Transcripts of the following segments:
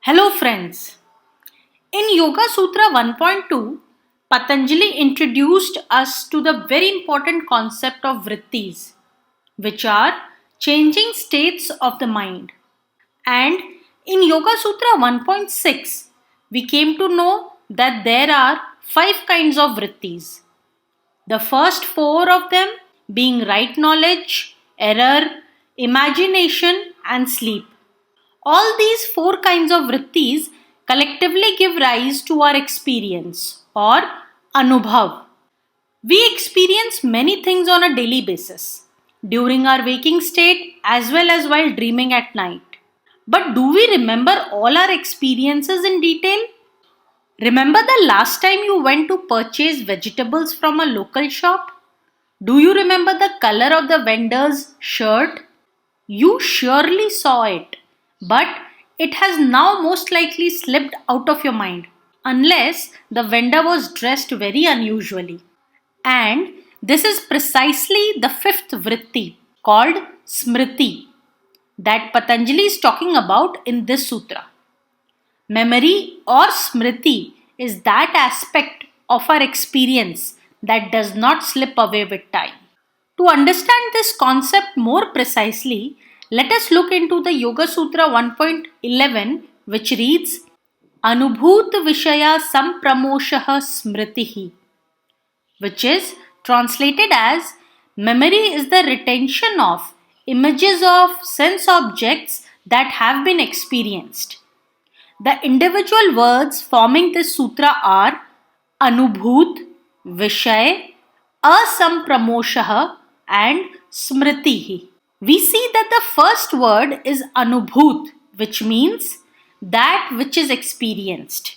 Hello friends. In Yoga Sutra 1.2, Patanjali introduced us to the very important concept of vrittis, which are changing states of the mind. And in Yoga Sutra 1.6, we came to know that there are 5 kinds of vrittis. The first 4 of them being right knowledge, error, imagination, and sleep. All these 4 kinds of vrittis collectively give rise to our experience or anubhav. We experience many things on a daily basis, during our waking state as well as while dreaming at night. But do we remember all our experiences in detail? Remember the last time you went to purchase vegetables from a local shop? Do you remember the color of the vendor's shirt? You surely saw it, but it has now most likely slipped out of your mind, unless the vendor was dressed very unusually. And this is precisely the fifth vritti called smriti that Patanjali is talking about in this sutra. Memory or smriti is that aspect of our experience that does not slip away with time. To understand this concept more precisely, let us look into the Yoga Sutra 1.11, which reads Anubhut Vishaya Sampramoshaha Smritihi, which is translated as memory is the retention of images of sense objects that have been experienced. The individual words forming this sutra are Anubhut, Vishay, Asampramoshaha, and Smritihi. We see that the first word is Anubhut, which means that which is experienced.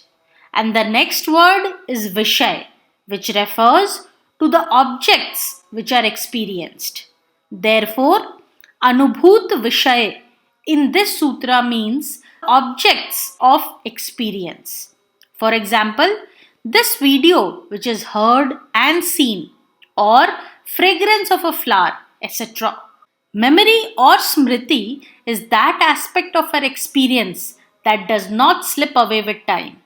And the next word is Vishay, which refers to the objects which are experienced. Therefore, Anubhut Vishay in this sutra means objects of experience. For example, this video which is heard and seen, or fragrance of a flower, etc. Memory or smriti is that aspect of our experience that does not slip away with time.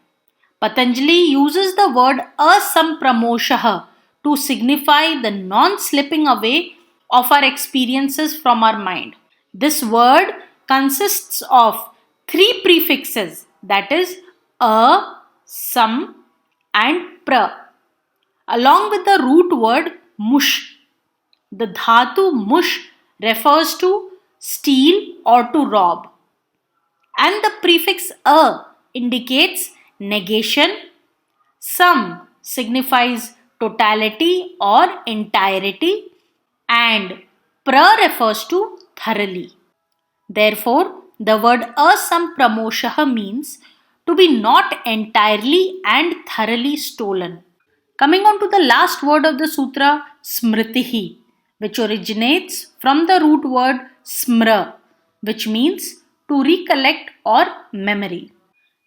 Patanjali uses the word asampramoshaha to signify the non-slipping away of our experiences from our mind. This word consists of 3 prefixes, that is a, sam, and pra, along with the root word mush. The dhatu mush refers to steal or to rob, and the prefix a indicates negation, sam signifies totality or entirety, and pra refers to thoroughly. Therefore, the word asampramoshaha means to be not entirely and thoroughly stolen. Coming on to the last word of the sutra, smritihi, which originates from the root word smra, which means to recollect or memory.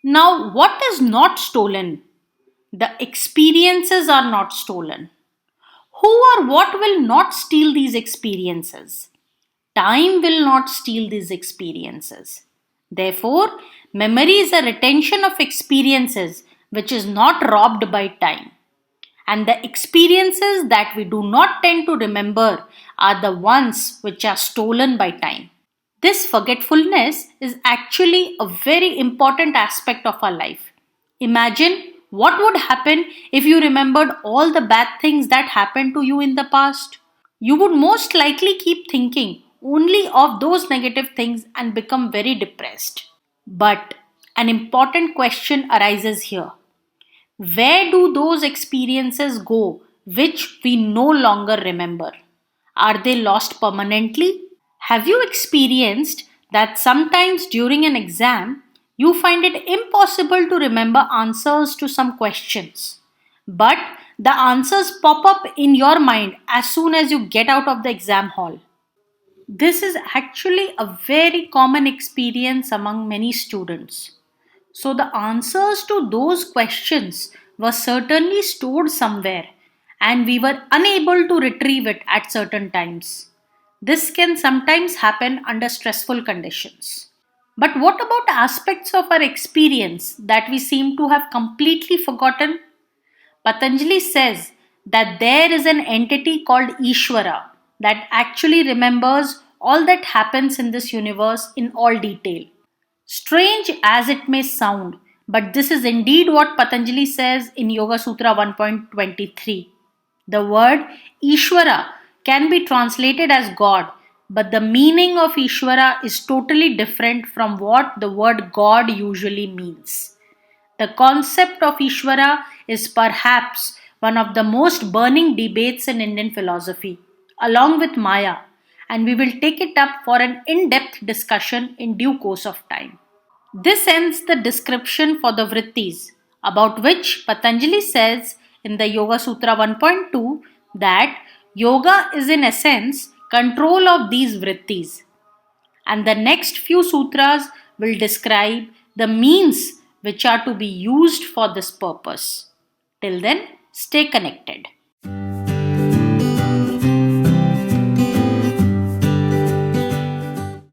Now, what is not stolen? The experiences are not stolen. Who or what will not steal these experiences? Time will not steal these experiences. Therefore, memory is a retention of experiences which is not robbed by time. And the experiences that we do not tend to remember are the ones which are stolen by time. This forgetfulness is actually a very important aspect of our life. Imagine what would happen if you remembered all the bad things that happened to you in the past. You would most likely keep thinking only of those negative things and become very depressed. But an important question arises here. Where do those experiences go which we no longer remember? Are they lost permanently? Have you experienced that sometimes during an exam you find it impossible to remember answers to some questions, but the answers pop up in your mind as soon as you get out of the exam hall? This is actually a very common experience among many students. So, the answers to those questions were certainly stored somewhere, and we were unable to retrieve it at certain times. This can sometimes happen under stressful conditions. But what about aspects of our experience that we seem to have completely forgotten? Patanjali says that there is an entity called Ishvara that actually remembers all that happens in this universe in all detail. Strange as it may sound, but this is indeed what Patanjali says in Yoga Sutra 1.23. The word Ishvara can be translated as God, but the meaning of Ishvara is totally different from what the word God usually means. The concept of Ishvara is perhaps one of the most burning debates in Indian philosophy, along with Maya, and we will take it up for an in depth discussion in due course of time. This ends the description for the vrittis, about which Patanjali says in the Yoga Sutra 1.2 that yoga is in essence control of these vrittis, and the next few sutras will describe the means which are to be used for this purpose. Till then, stay connected.